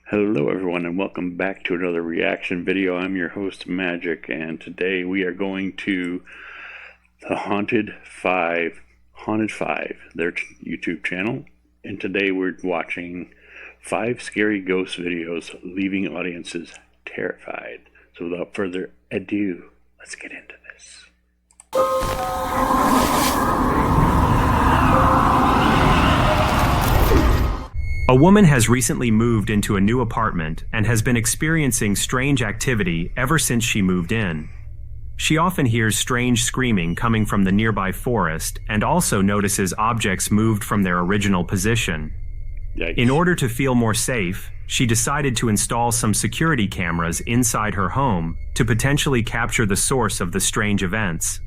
Hello everyone and welcome back to another reaction video. I'm your host Magic, and today we are going to the Haunted 5, their YouTube channel, and today we're watching 5 scary ghost videos leaving audiences terrified. So without further ado, let's get into this. A woman has recently moved into a new apartment and has been experiencing strange activity ever since she moved in. She often hears strange screaming coming from the nearby forest and also notices objects moved from their original position. Yikes. In order to feel more safe, she decided to install some security cameras inside her home to potentially capture the source of the strange events.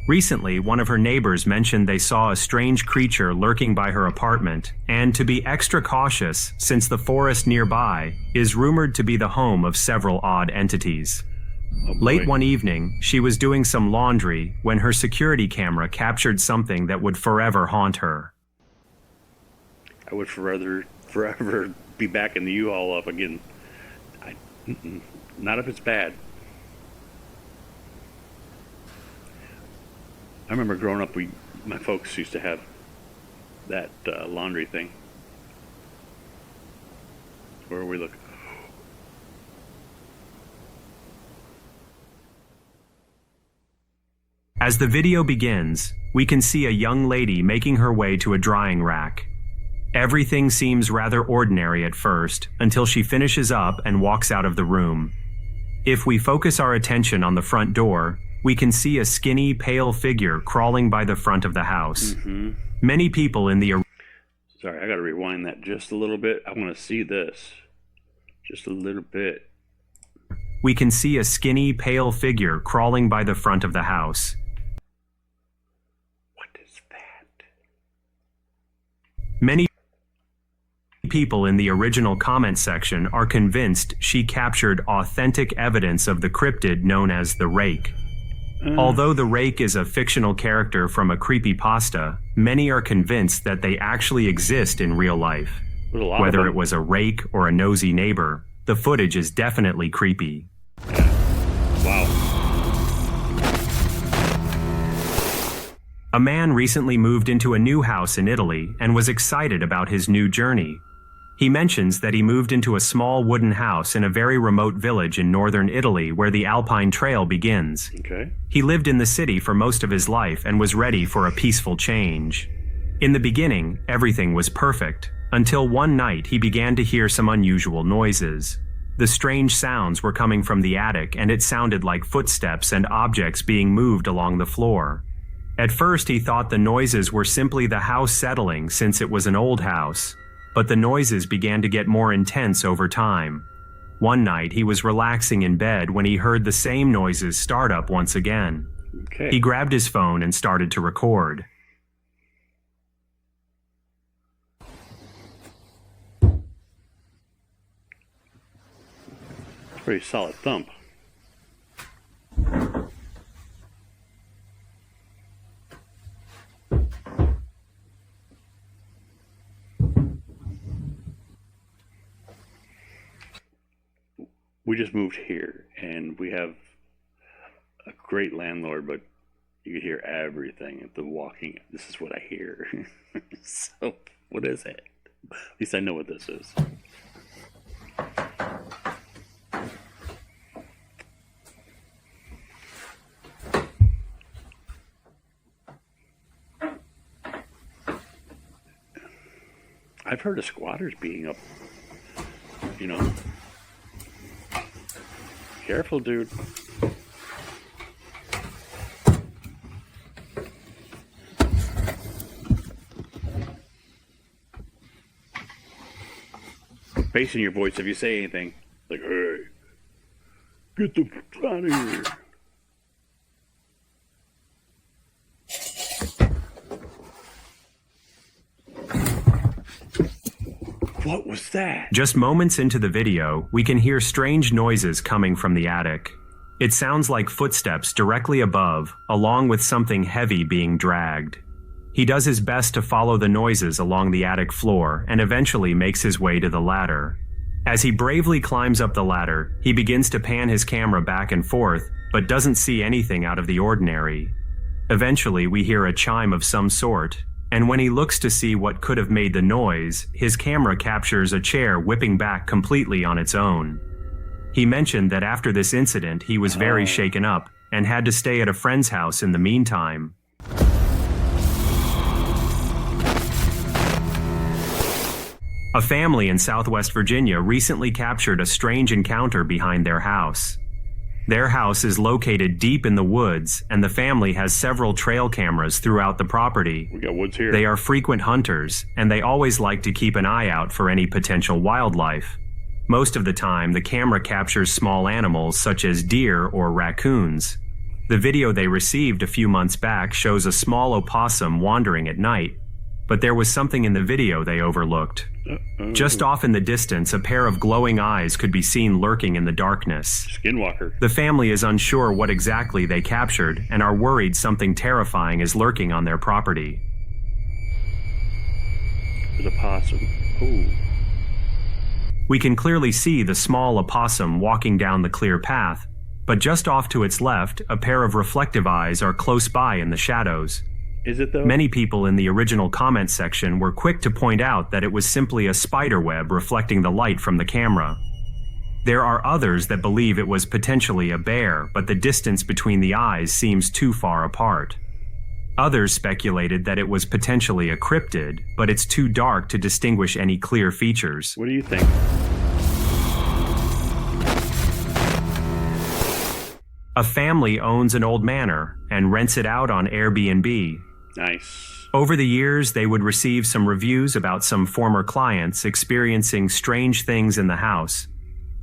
Recently, one of her neighbors mentioned they saw a strange creature lurking by her apartment, and to be extra cautious since the forest nearby is rumored to be the home of several odd entities. Late one evening, she was doing some laundry when her security camera captured something that would forever haunt her. I would forever be back in the U-Haul up again. Not if it's bad. I remember growing up, my folks used to have that laundry thing. Where we look. As the video begins, we can see a young lady making her way to a drying rack. Everything seems rather ordinary at first until she finishes up and walks out of the room. If we focus our attention on the front door, we can see a skinny, pale figure crawling by the front of the house. Many people in the... Sorry, I gotta rewind that just a little bit. I want to see this. Just a little bit. We can see a skinny, pale figure crawling by the front of the house. What is that? Many people in the original comment section are convinced she captured authentic evidence of the cryptid known as the Rake. Although the Rake is a fictional character from a creepypasta, many are convinced that they actually exist in real life. Whether it was a rake or a nosy neighbor, the footage is definitely creepy. Wow. A man recently moved into a new house in Italy and was excited about his new journey. He mentions that he moved into a small wooden house in a very remote village in northern Italy where the Alpine Trail begins. Okay. He lived in the city for most of his life and was ready for a peaceful change. In the beginning, everything was perfect, until one night he began to hear some unusual noises. The strange sounds were coming from the attic, and it sounded like footsteps and objects being moved along the floor. At first he thought the noises were simply the house settling since it was an old house. But the noises began to get more intense over time. One night, he was relaxing in bed when he heard the same noises start up once again. Okay. He grabbed his phone and started to record. Pretty solid thump. We just moved here, and we have a great landlord, but you could hear everything at the walking. This is what I hear. So, what is it? At least I know what this is. I've heard of squatters being up, you know. Careful, dude. Bass in your voice if you say anything. Like, hey, get the f out of here. What was that? Just moments into the video, we can hear strange noises coming from the attic. It sounds like footsteps directly above, along with something heavy being dragged. He does his best to follow the noises along the attic floor and eventually makes his way to the ladder. As he bravely climbs up the ladder, he begins to pan his camera back and forth, but doesn't see anything out of the ordinary. Eventually, we hear a chime of some sort, and when he looks to see what could have made the noise, his camera captures a chair whipping back completely on its own. He mentioned that after this incident, he was very shaken up and had to stay at a friend's house in the meantime. A family in Southwest Virginia recently captured a strange encounter behind their house. Their house is located deep in the woods, and the family has several trail cameras throughout the property. We got woods here. They are frequent hunters, and they always like to keep an eye out for any potential wildlife. Most of the time, the camera captures small animals such as deer or raccoons. The video they received a few months back shows a small opossum wandering at night, but there was something in the video they overlooked. Just off in the distance, a pair of glowing eyes could be seen lurking in the darkness. Skinwalker. The family is unsure what exactly they captured and are worried something terrifying is lurking on their property. There's a possum. Ooh. We can clearly see the small opossum walking down the clear path, but just off to its left, a pair of reflective eyes are close by in the shadows. Is it though? Many people in the original comment section were quick to point out that it was simply a spider web reflecting the light from the camera. There are others that believe it was potentially a bear, but the distance between the eyes seems too far apart. Others speculated that it was potentially a cryptid, but it's too dark to distinguish any clear features. What do you think? A family owns an old manor and rents it out on Airbnb. Nice. Over the years, they would receive some reviews about some former clients experiencing strange things in the house.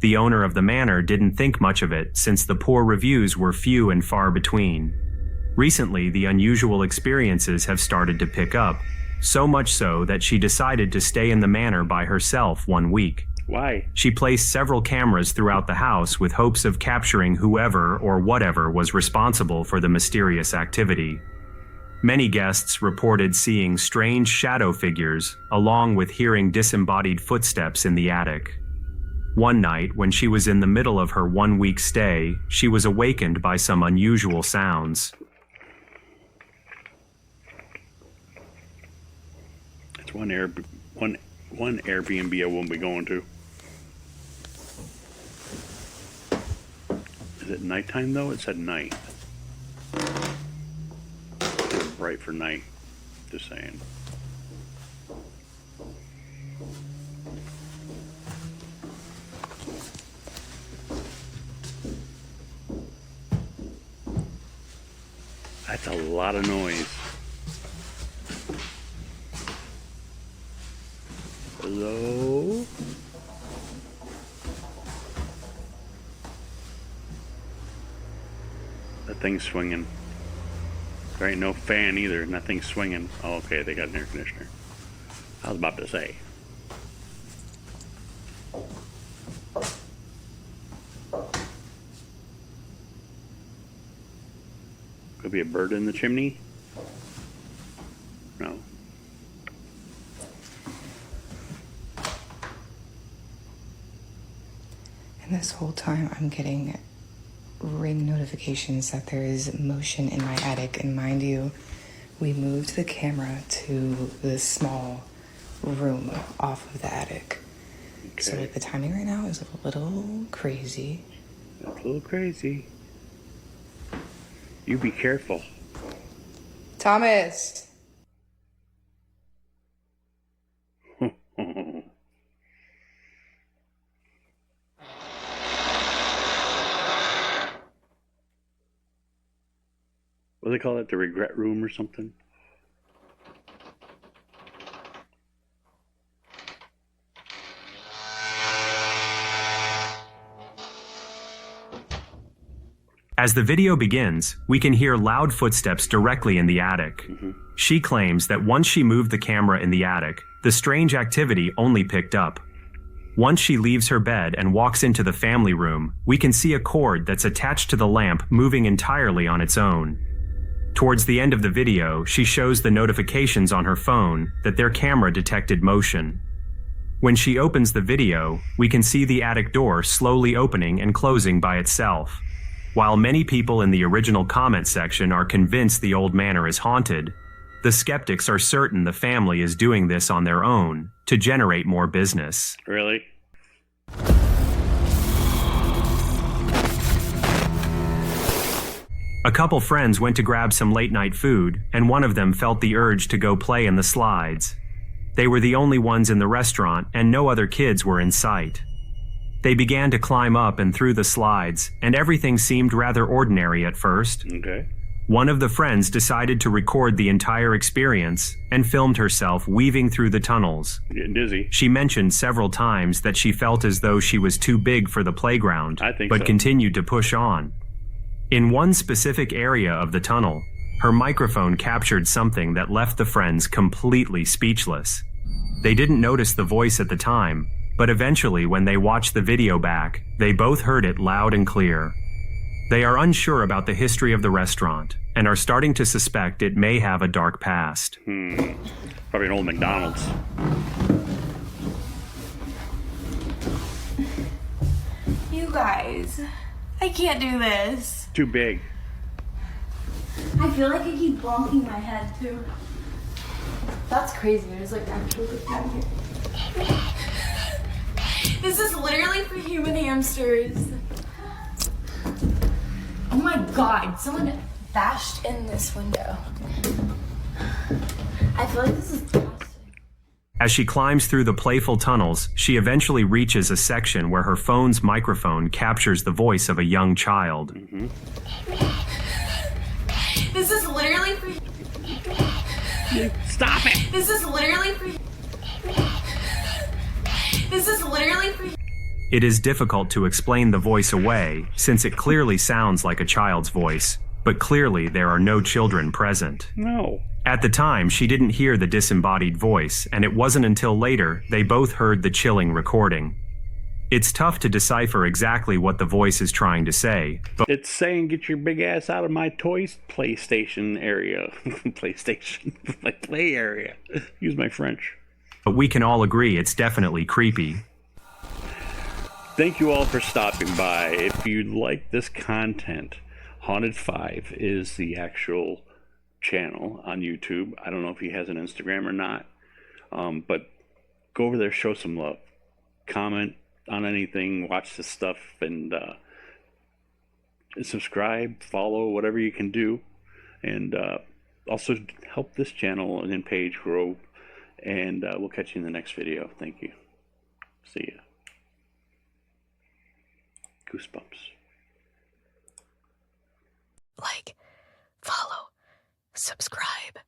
The owner of the manor didn't think much of it since the poor reviews were few and far between. Recently, the unusual experiences have started to pick up, so much so that she decided to stay in the manor by herself one week. Why? She placed several cameras throughout the house with hopes of capturing whoever or whatever was responsible for the mysterious activity. Many guests reported seeing strange shadow figures, along with hearing disembodied footsteps in the attic. One night, when she was in the middle of her one-week stay, she was awakened by some unusual sounds. It's one Airbnb I won't be going to. Is it nighttime though? It said night. It's bright for night. Just saying. That's a lot of noise. Hello? That thing's swinging. There ain't no fan either. Nothing's swinging. Oh, okay, they got an air conditioner. I was about to say. Could be a bird in the chimney? No. And this whole time I'm getting ring notifications that there is motion in my attic. And mind you, we moved the camera to this small room off of the attic. Okay. So like the timing right now is a little crazy. That's a little crazy. You be careful. Thomas! What do they call it? The regret room or something? As the video begins, we can hear loud footsteps directly in the attic. She claims that once she moved the camera in the attic, the strange activity only picked up. Once she leaves her bed and walks into the family room, we can see a cord that's attached to the lamp moving entirely on its own. Towards the end of the video, she shows the notifications on her phone that their camera detected motion. When she opens the video, we can see the attic door slowly opening and closing by itself. While many people in the original comment section are convinced the old manor is haunted, the skeptics are certain the family is doing this on their own to generate more business. Really? A couple friends went to grab some late-night food, and one of them felt the urge to go play in the slides. They were the only ones in the restaurant, and no other kids were in sight. They began to climb up and through the slides, and everything seemed rather ordinary at first. Okay. One of the friends decided to record the entire experience and filmed herself weaving through the tunnels. Getting dizzy. She mentioned several times that she felt as though she was too big for the playground, but continued to push on. In one specific area of the tunnel, her microphone captured something that left the friends completely speechless. They didn't notice the voice at the time, but eventually when they watched the video back, they both heard it loud and clear. They are unsure about the history of the restaurant and are starting to suspect it may have a dark past. Probably an old McDonald's. You guys, I can't do this. Too big. I feel like I keep bonking my head too. That's crazy. There's like actually down here. This is literally for human hamsters. Oh my god, someone bashed in this window. I feel like this is plastic. As she climbs through the playful tunnels, she eventually reaches a section where her phone's microphone captures the voice of a young child. This is literally for... Stop it! This is literally for... This is literally for... It is difficult to explain the voice away, since it clearly sounds like a child's voice, but clearly there are no children present. No. At the time, she didn't hear the disembodied voice, and it wasn't until later they both heard the chilling recording. It's tough to decipher exactly what the voice is trying to say, but It's saying, get your big ass out of my toys PlayStation area. PlayStation. My play area. Use my French. we can all agree it's definitely creepy. Thank you all for stopping by. If you like this content, Haunted 5 is the actual channel on YouTube. I don't know if he has an Instagram or not, but go over there, show some love, comment on anything, watch the stuff, and subscribe, follow, whatever you can do, and also help this channel and page grow. And we'll catch you in the next video. Thank you. See ya. Goosebumps. Like, follow, subscribe.